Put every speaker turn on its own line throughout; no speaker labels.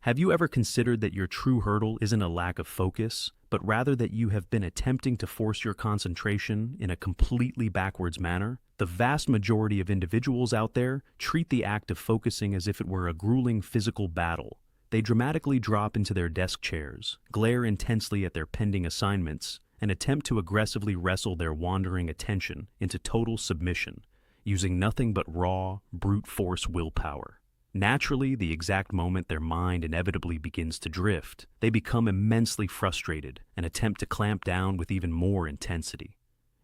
Have you ever considered that your true hurdle isn't a lack of focus, but rather that you have been attempting to force your concentration in a completely backwards manner? The vast majority of individuals out there treat the act of focusing as if it were a grueling physical battle. They dramatically drop into their desk chairs, glare intensely at their pending assignments, and attempt to aggressively wrestle their wandering attention into total submission, using nothing but raw, brute force willpower. Naturally, the exact moment their mind inevitably begins to drift, they become immensely frustrated and attempt to clamp down with even more intensity.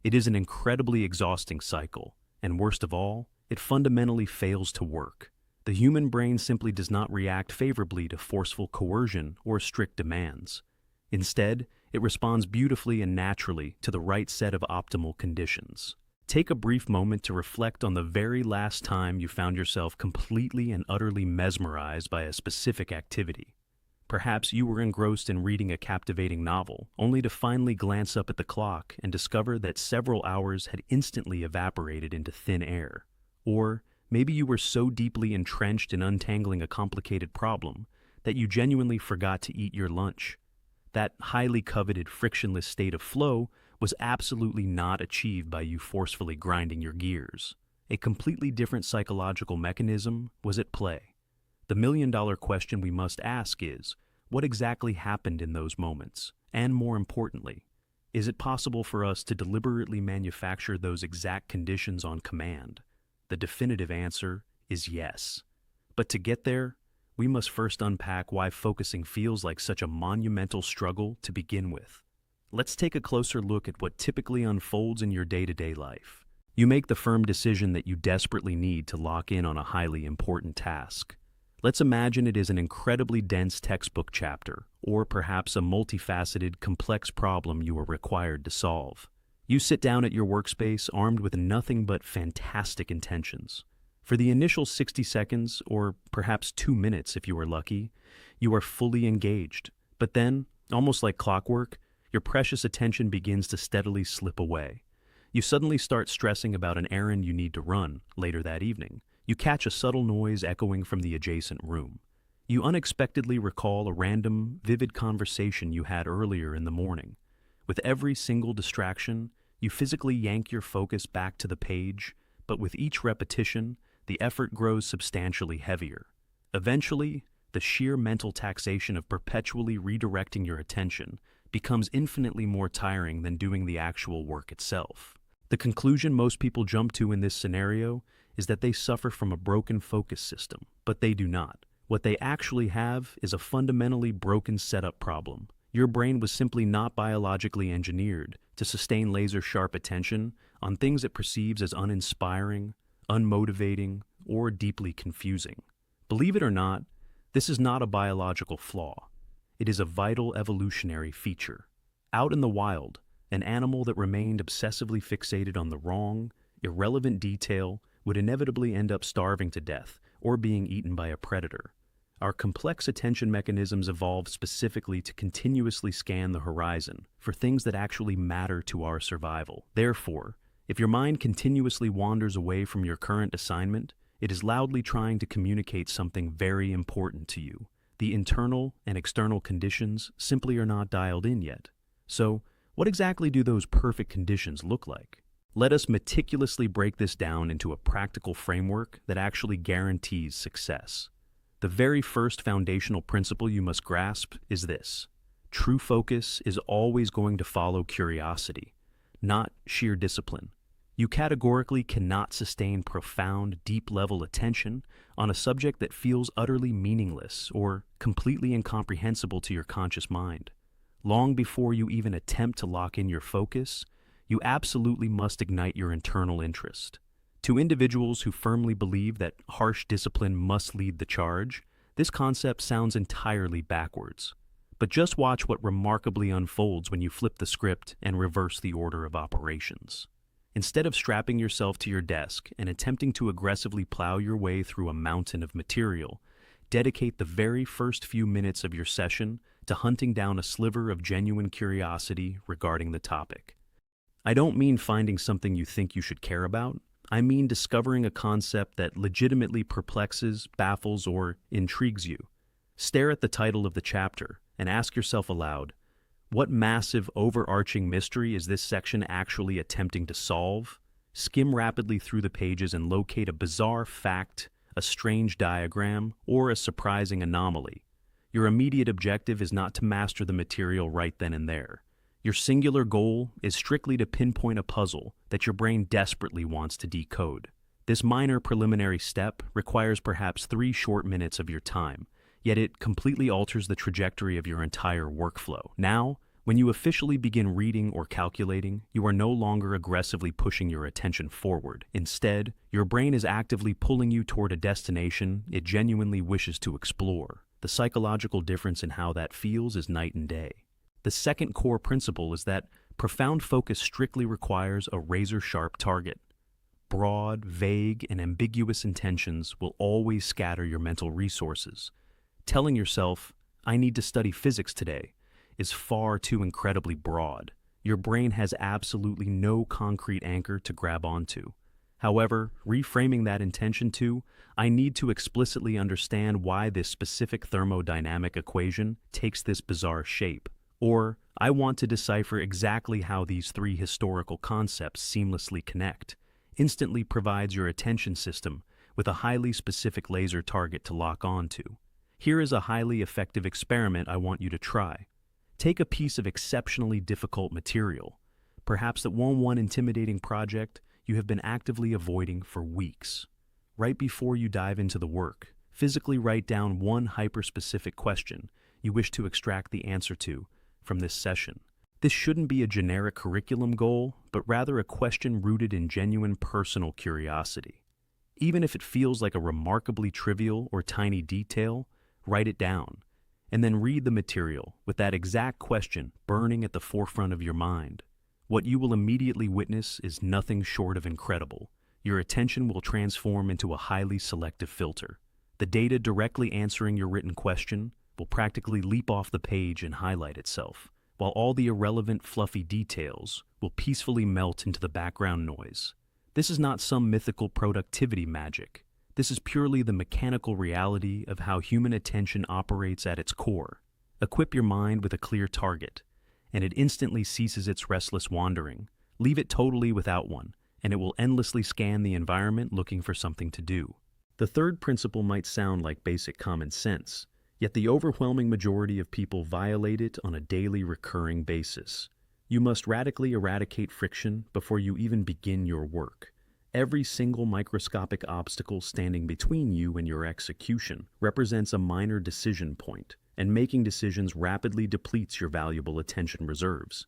It is an incredibly exhausting cycle, and worst of all, it fundamentally fails to work. The human brain simply does not react favorably to forceful coercion or strict demands. Instead, it responds beautifully and naturally to the right set of optimal conditions. Take a brief moment to reflect on the very last time you found yourself completely and utterly mesmerized by a specific activity. Perhaps you were engrossed in reading a captivating novel, only to finally glance up at the clock and discover that several hours had instantly evaporated into thin air. Or maybe you were so deeply entrenched in untangling a complicated problem that you genuinely forgot to eat your lunch. That highly coveted frictionless state of flow was absolutely not achieved by you forcefully grinding your gears. A completely different psychological mechanism was at play. The million-dollar question we must ask is, what exactly happened in those moments? And more importantly, is it possible for us to deliberately manufacture those exact conditions on command? The definitive answer is yes. But to get there, we must first unpack why focusing feels like such a monumental struggle to begin with. Let's take a closer look at what typically unfolds in your day-to-day life. You make the firm decision that you desperately need to lock in on a highly important task. Let's imagine it is an incredibly dense textbook chapter, or perhaps a multifaceted, complex problem you are required to solve. You sit down at your workspace armed with nothing but fantastic intentions. For the initial 60 seconds, or perhaps 2 minutes if you are lucky, you are fully engaged. But then, almost like clockwork, your precious attention begins to steadily slip away. You suddenly start stressing about an errand you need to run later that evening. You catch a subtle noise echoing from the adjacent room. You unexpectedly recall a random, vivid conversation you had earlier in the morning. With every single distraction, you physically yank your focus back to the page, but with each repetition, the effort grows substantially heavier. Eventually, the sheer mental taxation of perpetually redirecting your attention becomes infinitely more tiring than doing the actual work itself. The conclusion most people jump to in this scenario is that they suffer from a broken focus system, but they do not. What they actually have is a fundamentally broken setup problem. Your brain was simply not biologically engineered to sustain laser-sharp attention on things it perceives as uninspiring, unmotivating, or deeply confusing. Believe it or not, this is not a biological flaw. It is a vital evolutionary feature. Out in the wild, an animal that remained obsessively fixated on the wrong, irrelevant detail would inevitably end up starving to death or being eaten by a predator. Our complex attention mechanisms evolved specifically to continuously scan the horizon for things that actually matter to our survival. Therefore, if your mind continuously wanders away from your current assignment, it is loudly trying to communicate something very important to you. The internal and external conditions simply are not dialed in yet. So, what exactly do those perfect conditions look like? Let us meticulously break this down into a practical framework that actually guarantees success. The very first foundational principle you must grasp is this: true focus is always going to follow curiosity, not sheer discipline. You categorically cannot sustain profound, deep-level attention on a subject that feels utterly meaningless or completely incomprehensible to your conscious mind. Long before you even attempt to lock in your focus, you absolutely must ignite your internal interest. To individuals who firmly believe that harsh discipline must lead the charge, this concept sounds entirely backwards. But just watch what remarkably unfolds when you flip the script and reverse the order of operations. Instead of strapping yourself to your desk and attempting to aggressively plow your way through a mountain of material, dedicate the very first few minutes of your session to hunting down a sliver of genuine curiosity regarding the topic. I don't mean finding something you think you should care about. I mean discovering a concept that legitimately perplexes, baffles, or intrigues you. Stare at the title of the chapter and ask yourself aloud, what massive, overarching mystery is this section actually attempting to solve? Skim rapidly through the pages and locate a bizarre fact, a strange diagram, or a surprising anomaly. Your immediate objective is not to master the material right then and there. Your singular goal is strictly to pinpoint a puzzle that your brain desperately wants to decode. This minor preliminary step requires perhaps 3 short minutes of your time, yet it completely alters the trajectory of your entire workflow. Now, when you officially begin reading or calculating, you are no longer aggressively pushing your attention forward. Instead, your brain is actively pulling you toward a destination it genuinely wishes to explore. The psychological difference in how that feels is night and day. The second core principle is that profound focus strictly requires a razor-sharp target. Broad, vague, and ambiguous intentions will always scatter your mental resources. Telling yourself, "I need to study physics today," is far too incredibly broad. Your brain has absolutely no concrete anchor to grab onto. However, reframing that intention to, "I need to explicitly understand why this specific thermodynamic equation takes this bizarre shape," or "I want to decipher exactly how these 3 historical concepts seamlessly connect," instantly provides your attention system with a highly specific laser target to lock onto. Here is a highly effective experiment I want you to try. Take a piece of exceptionally difficult material, perhaps that one intimidating project you have been actively avoiding for weeks. Right before you dive into the work, physically write down one hyper-specific question you wish to extract the answer to from this session. This shouldn't be a generic curriculum goal, but rather a question rooted in genuine personal curiosity. Even if it feels like a remarkably trivial or tiny detail, write it down, and then read the material with that exact question burning at the forefront of your mind. What you will immediately witness is nothing short of incredible. Your attention will transform into a highly selective filter. The data directly answering your written question will practically leap off the page and highlight itself, while all the irrelevant, fluffy details will peacefully melt into the background noise. This is not some mythical productivity magic. This is purely the mechanical reality of how human attention operates at its core. Equip your mind with a clear target, and it instantly ceases its restless wandering. Leave it totally without one, and it will endlessly scan the environment looking for something to do. The third principle might sound like basic common sense, yet the overwhelming majority of people violate it on a daily recurring basis. You must radically eradicate friction before you even begin your work. Every single microscopic obstacle standing between you and your execution represents a minor decision point, and making decisions rapidly depletes your valuable attention reserves.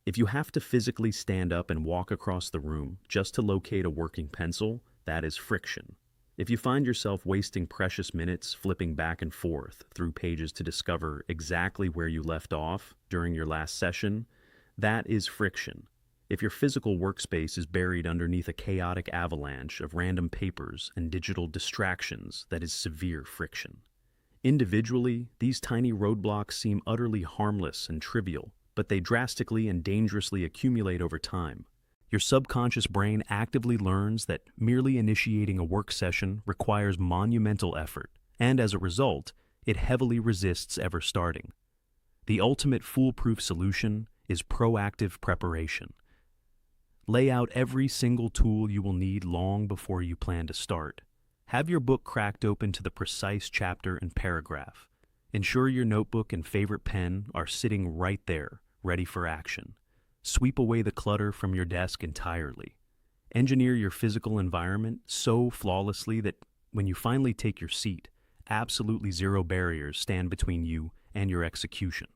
If you have to physically stand up and walk across the room just to locate a working pencil, that is friction. If you find yourself wasting precious minutes flipping back and forth through pages to discover exactly where you left off during your last session, that is friction. If your physical workspace is buried underneath a chaotic avalanche of random papers and digital distractions, that is severe friction. Individually, these tiny roadblocks seem utterly harmless and trivial, but they drastically and dangerously accumulate over time. Your subconscious brain actively learns that merely initiating a work session requires monumental effort, and as a result, it heavily resists ever starting. The ultimate foolproof solution is proactive preparation. Lay out every single tool you will need long before you plan to start. Have your book cracked open to the precise chapter and paragraph. Ensure your notebook and favorite pen are sitting right there, ready for action. Sweep away the clutter from your desk entirely. Engineer your physical environment so flawlessly that when you finally take your seat, absolutely zero barriers stand between you and your execution.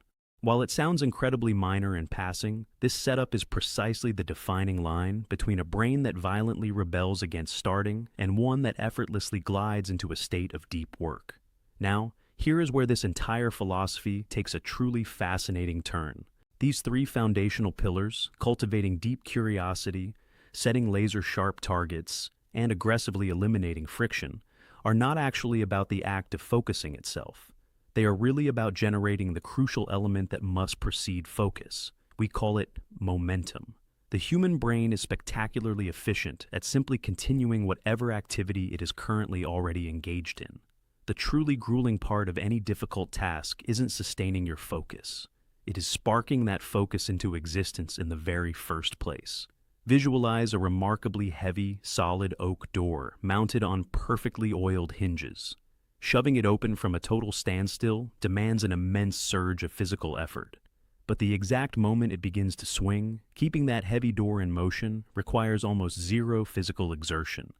While it sounds incredibly minor in passing, this setup is precisely the defining line between a brain that violently rebels against starting and one that effortlessly glides into a state of deep work. Now, here is where this entire philosophy takes a truly fascinating turn. These 3 foundational pillars, cultivating deep curiosity, setting laser-sharp targets, and aggressively eliminating friction, are not actually about the act of focusing itself. They are really about generating the crucial element that must precede focus. We call it momentum. The human brain is spectacularly efficient at simply continuing whatever activity it is currently already engaged in. the truly grueling part of any difficult task isn't sustaining your focus. It is sparking that focus into existence in the very first place. Visualize a remarkably heavy, solid oak door mounted on perfectly oiled hinges. Shoving it open from a total standstill demands an immense surge of physical effort. But the exact moment it begins to swing, keeping that heavy door in motion requires almost zero physical exertion.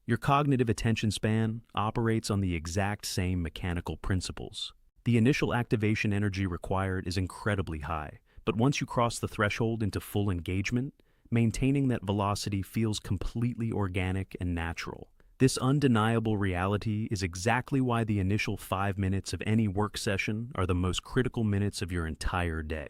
Your cognitive attention span operates on the exact same mechanical principles. The initial activation energy required is incredibly high, but once you cross the threshold into full engagement, maintaining that velocity feels completely organic and natural. This undeniable reality is exactly why the initial 5 minutes of any work session are the most critical minutes of your entire day.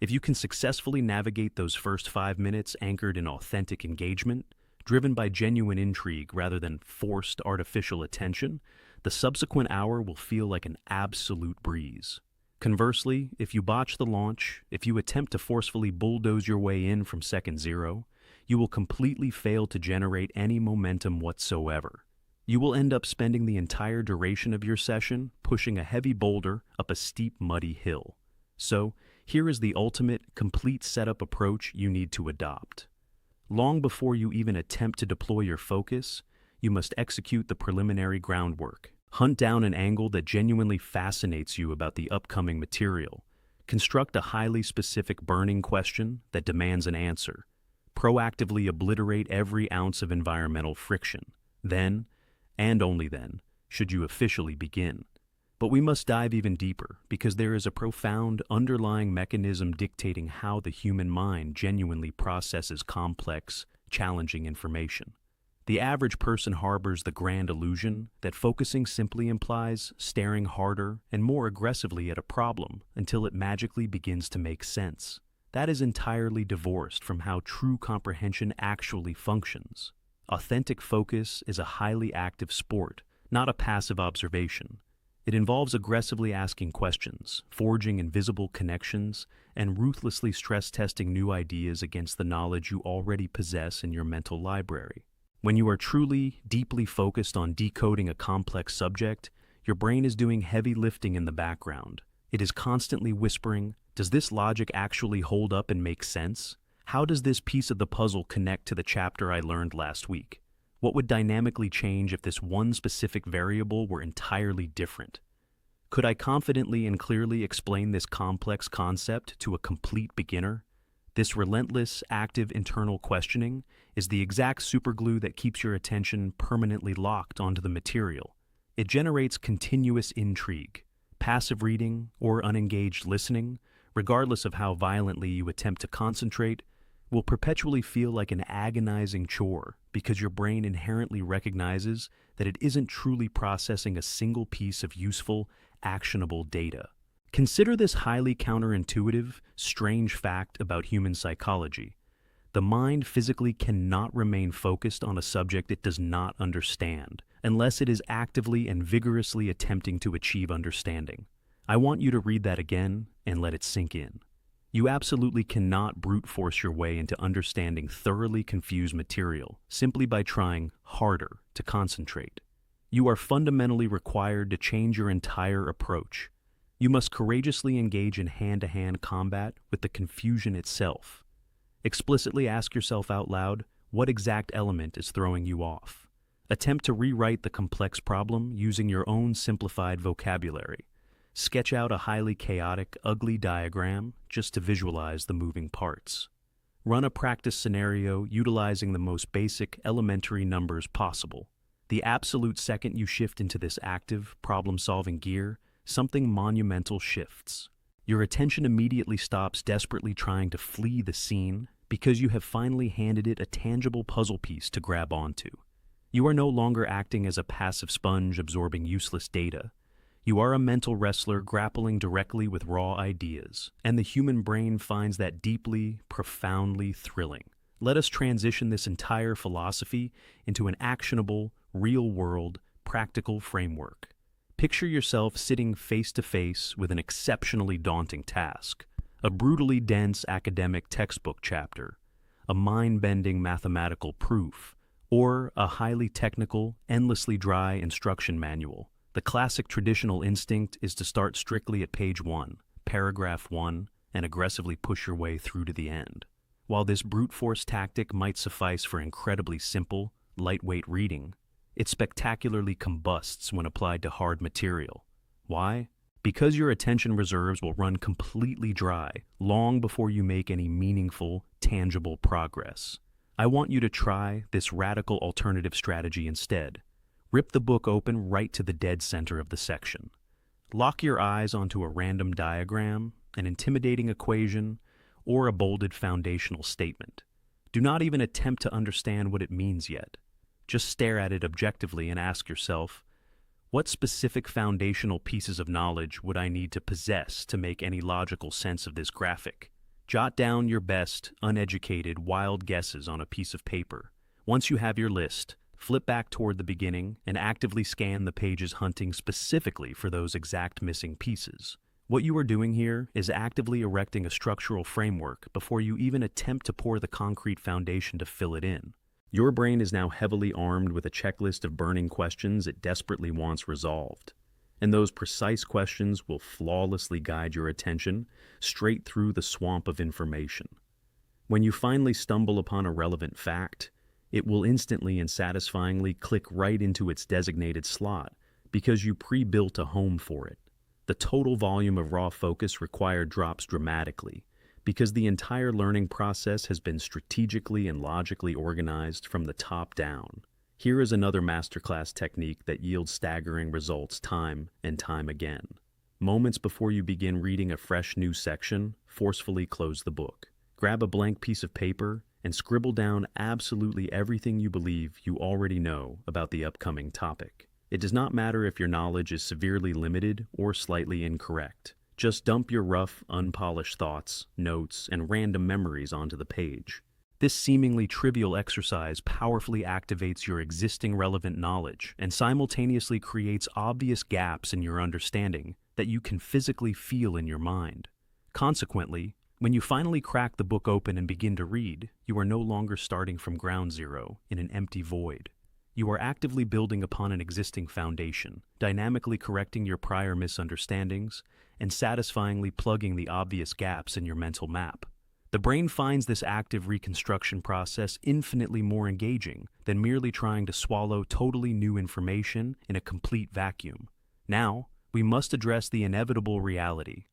If you can successfully navigate those first 5 minutes anchored in authentic engagement, driven by genuine intrigue rather than forced artificial attention, the subsequent hour will feel like an absolute breeze. Conversely, if you botch the launch, if you attempt to forcefully bulldoze your way in from second zero, you will completely fail to generate any momentum whatsoever. You will end up spending the entire duration of your session pushing a heavy boulder up a steep, muddy hill. So, here is the ultimate, complete setup approach you need to adopt. Long before you even attempt to deploy your focus, you must execute the preliminary groundwork. Hunt down an angle that genuinely fascinates you about the upcoming material. Construct a highly specific burning question that demands an answer. Proactively obliterate every ounce of environmental friction. Then, and only then, should you officially begin. But we must dive even deeper, because there is a profound underlying mechanism dictating how the human mind genuinely processes complex, challenging information. The average person harbors the grand illusion that focusing simply implies staring harder and more aggressively at a problem until it magically begins to make sense. That is entirely divorced from how true comprehension actually functions. Authentic focus is a highly active sport, not a passive observation. It involves aggressively asking questions, forging invisible connections, and ruthlessly stress-testing new ideas against the knowledge you already possess in your mental library. When you are truly, deeply focused on decoding a complex subject, your brain is doing heavy lifting in the background. It is constantly whispering, "Does this logic actually hold up and make sense? How does this piece of the puzzle connect to the chapter I learned last week? What would dynamically change if this one specific variable were entirely different? Could I confidently and clearly explain this complex concept to a complete beginner?" This relentless, active internal questioning is the exact superglue that keeps your attention permanently locked onto the material. It generates continuous intrigue. Passive reading or unengaged listening, regardless of how violently you attempt to concentrate, will perpetually feel like an agonizing chore because your brain inherently recognizes that it isn't truly processing a single piece of useful, actionable data. Consider this highly counterintuitive, strange fact about human psychology. The mind physically cannot remain focused on a subject it does not understand, unless it is actively and vigorously attempting to achieve understanding. I want you to read that again and let it sink in. You absolutely cannot brute force your way into understanding thoroughly confused material simply by trying harder to concentrate. You are fundamentally required to change your entire approach. You must courageously engage in hand-to-hand combat with the confusion itself. Explicitly ask yourself out loud, what exact element is throwing you off? Attempt to rewrite the complex problem using your own simplified vocabulary. Sketch out a highly chaotic, ugly diagram just to visualize the moving parts. Run a practice scenario utilizing the most basic, elementary numbers possible. The absolute second you shift into this active, problem-solving gear, something monumental shifts. Your attention immediately stops desperately trying to flee the scene because you have finally handed it a tangible puzzle piece to grab onto. You are no longer acting as a passive sponge absorbing useless data. You are a mental wrestler grappling directly with raw ideas, and the human brain finds that deeply, profoundly thrilling. Let us transition this entire philosophy into an actionable, real-world, practical framework. Picture yourself sitting face-to-face with an exceptionally daunting task, a brutally dense academic textbook chapter, a mind-bending mathematical proof, or a highly technical, endlessly dry instruction manual. The classic traditional instinct is to start strictly at page 1, paragraph 1, and aggressively push your way through to the end. While this brute force tactic might suffice for incredibly simple, lightweight reading, it spectacularly combusts when applied to hard material. Why? Because your attention reserves will run completely dry long before you make any meaningful, tangible progress. I want you to try this radical alternative strategy instead. Rip the book open right to the dead center of the section. Lock your eyes onto a random diagram, an intimidating equation, or a bolded foundational statement. Do not even attempt to understand what it means yet. Just stare at it objectively and ask yourself, what specific foundational pieces of knowledge would I need to possess to make any logical sense of this graphic? Jot down your best, uneducated, wild guesses on a piece of paper. Once you have your list, flip back toward the beginning and actively scan the pages hunting specifically for those exact missing pieces. What you are doing here is actively erecting a structural framework before you even attempt to pour the concrete foundation to fill it in. Your brain is now heavily armed with a checklist of burning questions it desperately wants resolved. And those precise questions will flawlessly guide your attention straight through the swamp of information. When you finally stumble upon a relevant fact, it will instantly and satisfyingly click right into its designated slot because you pre-built a home for it. The total volume of raw focus required drops dramatically because the entire learning process has been strategically and logically organized from the top down. Here is another masterclass technique that yields staggering results time and time again. Moments before you begin reading a fresh new section, forcefully close the book. Grab a blank piece of paper and scribble down absolutely everything you believe you already know about the upcoming topic. It does not matter if your knowledge is severely limited or slightly incorrect. Just dump your rough, unpolished thoughts, notes, and random memories onto the page. This seemingly trivial exercise powerfully activates your existing relevant knowledge and simultaneously creates obvious gaps in your understanding that you can physically feel in your mind. Consequently, when you finally crack the book open and begin to read, you are no longer starting from ground zero in an empty void. You are actively building upon an existing foundation, dynamically correcting your prior misunderstandings, and satisfyingly plugging the obvious gaps in your mental map. The brain finds this active reconstruction process infinitely more engaging than merely trying to swallow totally new information in a complete vacuum. Now, we must address the inevitable reality.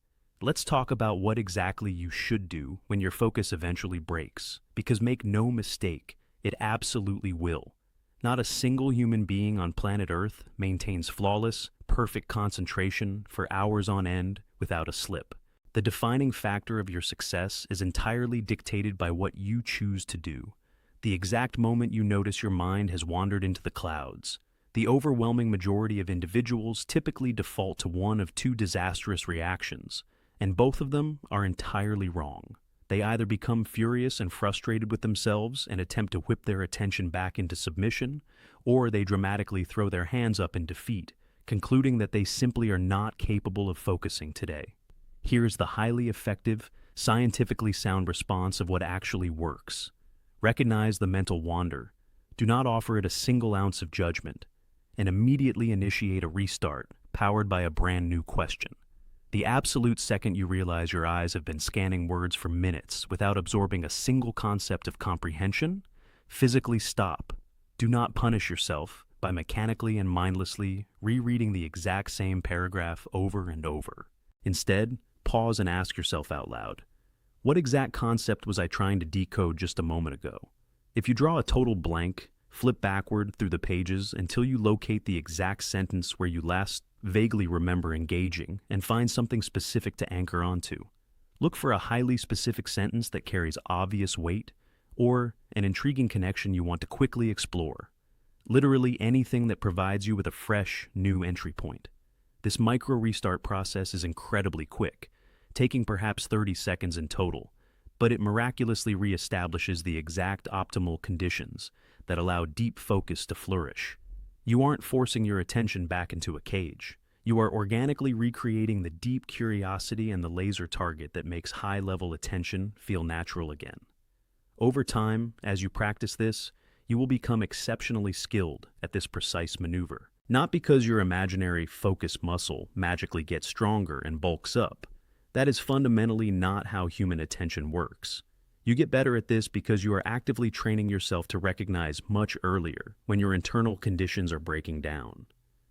Let's talk about what exactly you should do when your focus eventually breaks, because make no mistake, it absolutely will. Not a single human being on planet Earth maintains flawless, perfect concentration for hours on end without a slip. The defining factor of your success is entirely dictated by what you choose to do. The exact moment you notice your mind has wandered into the clouds. The overwhelming majority of individuals typically default to one of two disastrous reactions, and both of them are entirely wrong. They either become furious and frustrated with themselves and attempt to whip their attention back into submission, or they dramatically throw their hands up in defeat, concluding that they simply are not capable of focusing today. Here's the highly effective, scientifically sound response of what actually works. Recognize the mental wander. Do not offer it a single ounce of judgment, and immediately initiate a restart powered by a brand new question. The absolute second you realize your eyes have been scanning words for minutes without absorbing a single concept of comprehension, physically stop. Do not punish yourself by mechanically and mindlessly rereading the exact same paragraph over and over. Instead, pause and ask yourself out loud, what exact concept was I trying to decode just a moment ago? If you draw a total blank, flip backward through the pages until you locate the exact sentence where you last vaguely remember engaging and find something specific to anchor onto. Look for a highly specific sentence that carries obvious weight or an intriguing connection you want to quickly explore. Literally anything that provides you with a fresh, new entry point. This micro restart process is incredibly quick, taking perhaps 30 seconds in total, but it miraculously reestablishes the exact optimal conditions that allow deep focus to flourish. You aren't forcing your attention back into a cage. You are organically recreating the deep curiosity and the laser target that makes high-level attention feel natural again. Over time, as you practice this, you will become exceptionally skilled at this precise maneuver. Not because your imaginary focus muscle magically gets stronger and bulks up. That is fundamentally not how human attention works. You get better at this because you are actively training yourself to recognize much earlier when your internal conditions are breaking down.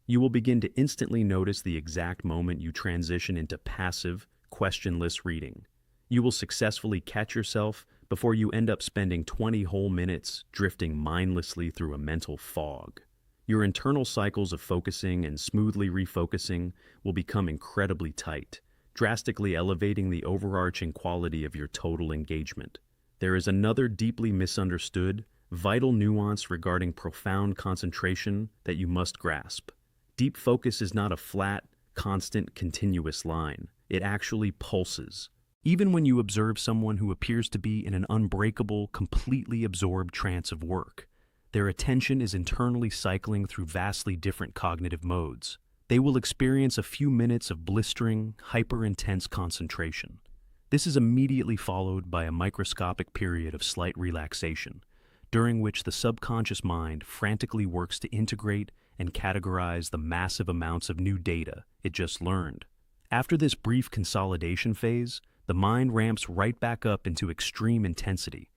You will begin to instantly notice the exact moment you transition into passive, questionless reading. You will successfully catch yourself before you end up spending 20 whole minutes drifting mindlessly through a mental fog. Your internal cycles of focusing and smoothly refocusing will become incredibly tight, drastically elevating the overarching quality of your total engagement. There is another deeply misunderstood, vital nuance regarding profound concentration that you must grasp. Deep focus is not a flat, constant, continuous line. It actually pulses. Even when you observe someone who appears to be in an unbreakable, completely absorbed trance of work, their attention is internally cycling through vastly different cognitive modes. They will experience a few minutes of blistering, hyper-intense concentration. This is immediately followed by a microscopic period of slight relaxation, during which the subconscious mind frantically works to integrate and categorize the massive amounts of new data it just learned. After this brief consolidation phase, the mind ramps right back up into extreme intensity.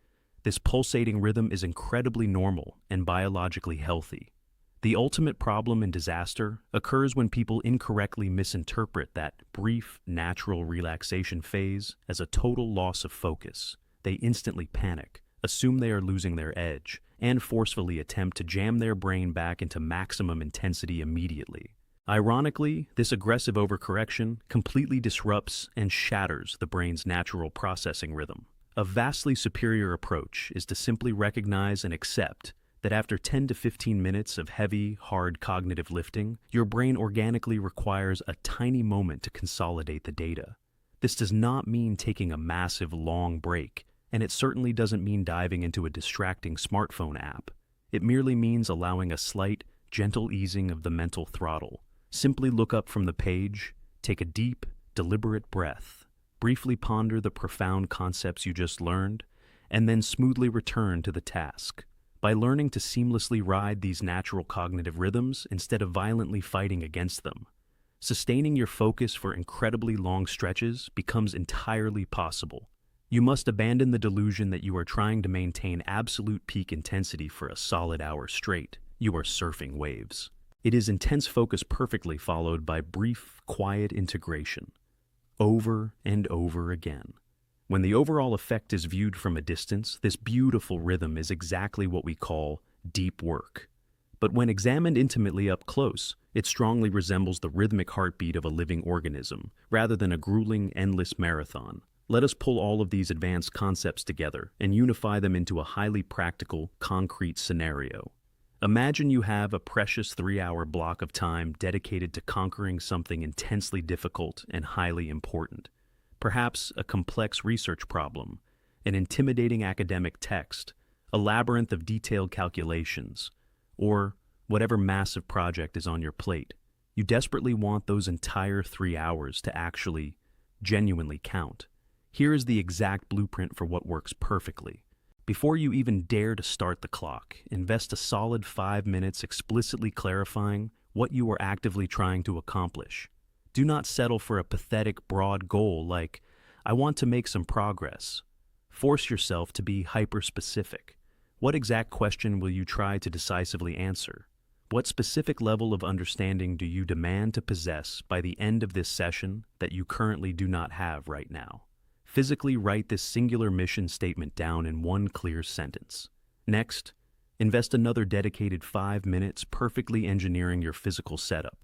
This pulsating rhythm is incredibly normal and biologically healthy. The ultimate problem and disaster occurs when people incorrectly misinterpret that brief, natural relaxation phase as a total loss of focus. They instantly panic, assume they are losing their edge, and forcefully attempt to jam their brain back into maximum intensity immediately. Ironically, this aggressive overcorrection completely disrupts and shatters the brain's natural processing rhythm. A vastly superior approach is to simply recognize and accept that after 10 to 15 minutes of heavy, hard cognitive lifting, your brain organically requires a tiny moment to consolidate the data. This does not mean taking a massive, long break, and it certainly doesn't mean diving into a distracting smartphone app. It merely means allowing a slight, gentle easing of the mental throttle. Simply look up from the page, take a deep, deliberate breath, briefly ponder the profound concepts you just learned, and then smoothly return to the task. By learning to seamlessly ride these natural cognitive rhythms instead of violently fighting against them, sustaining your focus for incredibly long stretches becomes entirely possible. You must abandon the delusion that you are trying to maintain absolute peak intensity for a solid hour straight. You are surfing waves. It is intense focus perfectly followed by brief, quiet integration, over and over again. When the overall effect is viewed from a distance, this beautiful rhythm is exactly what we call deep work. But when examined intimately up close, it strongly resembles the rhythmic heartbeat of a living organism, rather than a grueling, endless marathon. Let us pull all of these advanced concepts together and unify them into a highly practical, concrete scenario. Imagine you have a precious 3-hour block of time dedicated to conquering something intensely difficult and highly important. Perhaps a complex research problem, an intimidating academic text, a labyrinth of detailed calculations, or whatever massive project is on your plate. You desperately want those entire 3 hours to actually, genuinely count. Here is the exact blueprint for what works perfectly. Before you even dare to start the clock, invest a solid 5 minutes explicitly clarifying what you are actively trying to accomplish. Do not settle for a pathetic, broad goal like, I want to make some progress. Force yourself to be hyper-specific. What exact question will you try to decisively answer? What specific level of understanding do you demand to possess by the end of this session that you currently do not have right now? Physically write this singular mission statement down in one clear sentence. Next, invest another dedicated 5 minutes perfectly engineering your physical setup.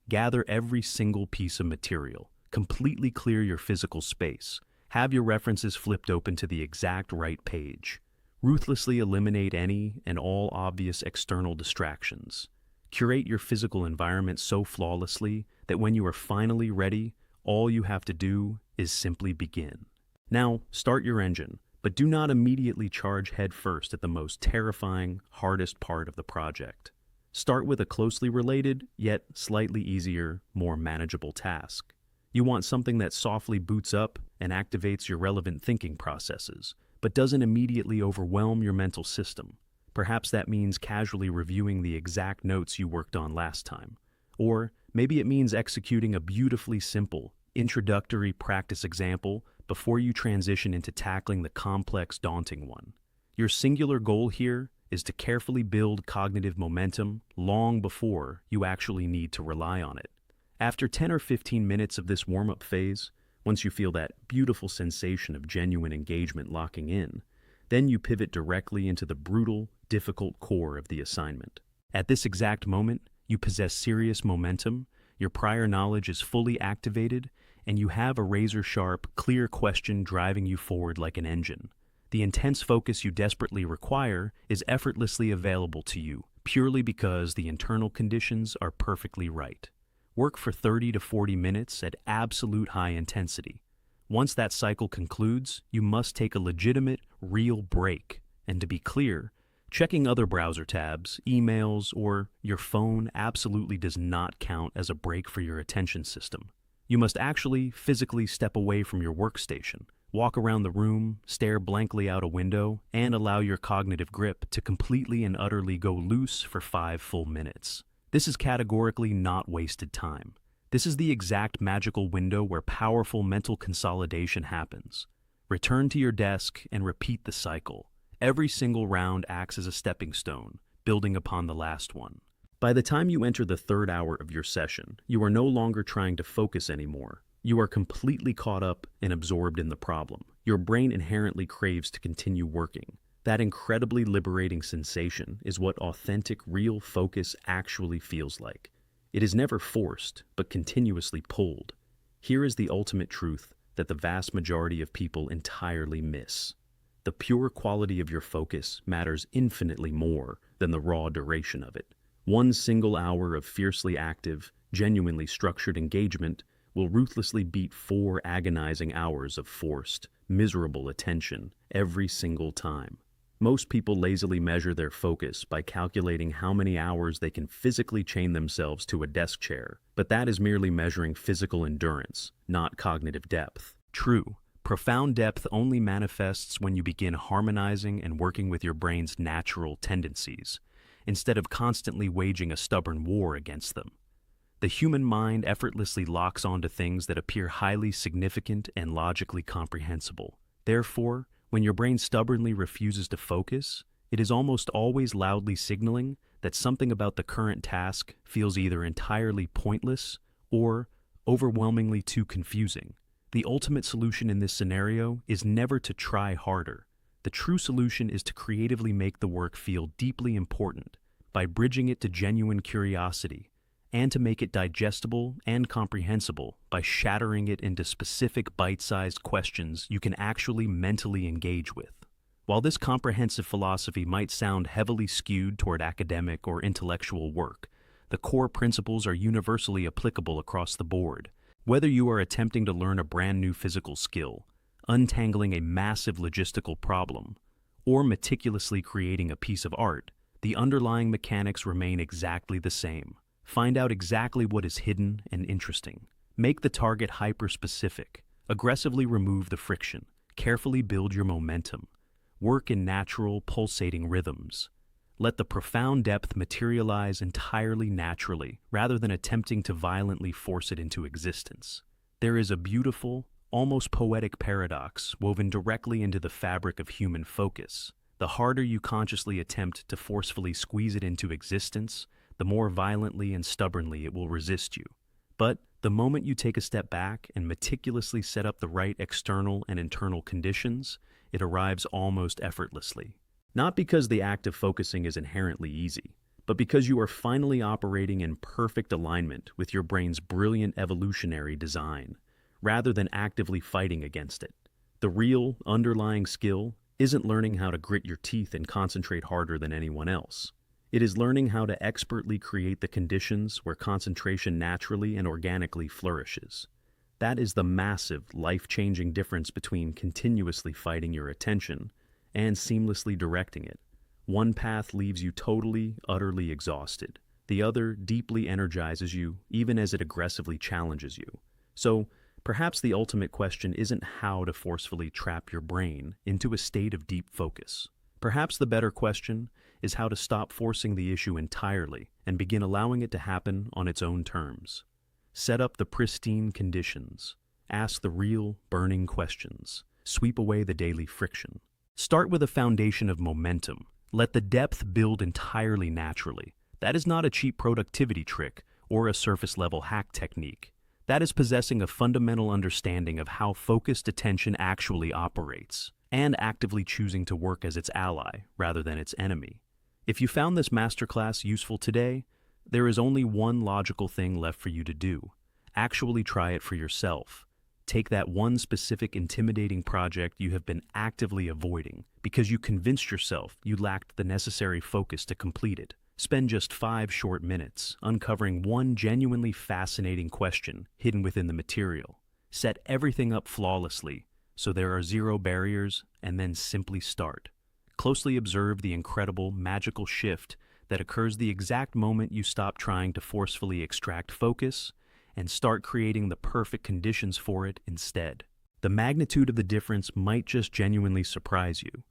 Gather every single piece of material, completely clear your physical space, have your references flipped open to the exact right page. Ruthlessly eliminate any and all obvious external distractions. Curate your physical environment so flawlessly that when you are finally ready, all you have to do is simply begin. Now, start your engine, but do not immediately charge headfirst at the most terrifying, hardest part of the project. Start with a closely related, yet slightly easier, more manageable task. You want something that softly boots up and activates your relevant thinking processes, but doesn't immediately overwhelm your mental system. Perhaps that means casually reviewing the exact notes you worked on last time. Or maybe it means executing a beautifully simple, introductory practice example before you transition into tackling the complex, daunting one. Your singular goal here is to carefully build cognitive momentum long before you actually need to rely on it. After 10 or 15 minutes of this warm-up phase, once you feel that beautiful sensation of genuine engagement locking in, then you pivot directly into the brutal, difficult core of the assignment. At this exact moment, you possess serious momentum, your prior knowledge is fully activated, and you have a razor-sharp, clear question driving you forward like an engine. The intense focus you desperately require is effortlessly available to you, purely because the internal conditions are perfectly right. Work for 30 to 40 minutes at absolute high intensity. Once that cycle concludes, you must take a legitimate, real break. And to be clear, checking other browser tabs, emails, or your phone absolutely does not count as a break for your attention system. You must actually physically step away from your workstation, walk around the room, stare blankly out a window, and allow your cognitive grip to completely and utterly go loose for 5 full minutes. This is categorically not wasted time. This is the exact magical window where powerful mental consolidation happens. Return to your desk and repeat the cycle. Every single round acts as a stepping stone, building upon the last one. By the time you enter the 3rd hour of your session, you are no longer trying to focus anymore. You are completely caught up and absorbed in the problem. Your brain inherently craves to continue working. That incredibly liberating sensation is what authentic, real focus actually feels like. It is never forced, but continuously pulled. Here is the ultimate truth that the vast majority of people entirely miss. The pure quality of your focus matters infinitely more than the raw duration of it. One single hour of fiercely active, genuinely structured engagement will ruthlessly beat 4 agonizing hours of forced, miserable attention every single time. Most people lazily measure their focus by calculating how many hours they can physically chain themselves to a desk chair, but that is merely measuring physical endurance, not cognitive depth. True, profound depth only manifests when you begin harmonizing and working with your brain's natural tendencies, instead of constantly waging a stubborn war against them. The human mind effortlessly locks onto things that appear highly significant and logically comprehensible. Therefore, when your brain stubbornly refuses to focus, it is almost always loudly signaling that something about the current task feels either entirely pointless or overwhelmingly too confusing. The ultimate solution in this scenario is never to try harder. The true solution is to creatively make the work feel deeply important by bridging it to genuine curiosity, and to make it digestible and comprehensible by shattering it into specific bite-sized questions you can actually mentally engage with. While this comprehensive philosophy might sound heavily skewed toward academic or intellectual work, the core principles are universally applicable across the board. Whether you are attempting to learn a brand new physical skill, untangling a massive logistical problem, or meticulously creating a piece of art, the underlying mechanics remain exactly the same. Find out exactly what is hidden and interesting. Make the target hyper-specific. Aggressively remove the friction. Carefully build your momentum. Work in natural, pulsating rhythms. Let the profound depth materialize entirely naturally, rather than attempting to violently force it into existence. There is a beautiful, almost poetic paradox woven directly into the fabric of human focus. The harder you consciously attempt to forcefully squeeze it into existence, the more violently and stubbornly it will resist you. But the moment you take a step back and meticulously set up the right external and internal conditions, it arrives almost effortlessly. Not because the act of focusing is inherently easy, but because you are finally operating in perfect alignment with your brain's brilliant evolutionary design, rather than actively fighting against it. The real, underlying skill isn't learning how to grit your teeth and concentrate harder than anyone else. It is learning how to expertly create the conditions where concentration naturally and organically flourishes. That is the massive, life-changing difference between continuously fighting your attention and seamlessly directing it. One path leaves you totally, utterly exhausted. The other deeply energizes you, even as it aggressively challenges you. So, perhaps the ultimate question isn't how to forcefully trap your brain into a state of deep focus. Perhaps the better question is how to stop forcing the issue entirely and begin allowing it to happen on its own terms. Set up the pristine conditions. Ask the real, burning questions. Sweep away the daily friction. Start with a foundation of momentum. Let the depth build entirely naturally. That is not a cheap productivity trick or a surface-level hack technique. That is possessing a fundamental understanding of how focused attention actually operates, and actively choosing to work as its ally rather than its enemy. If you found this masterclass useful today, there is only one logical thing left for you to do. Actually try it for yourself. Take that one specific intimidating project you have been actively avoiding because you convinced yourself you lacked the necessary focus to complete it. Spend just 5 short minutes uncovering one genuinely fascinating question hidden within the material. Set everything up flawlessly so there are 0 barriers, and then simply start. Closely observe the incredible, magical shift that occurs the exact moment you stop trying to forcefully extract focus and start creating the perfect conditions for it instead. The magnitude of the difference might just genuinely surprise you.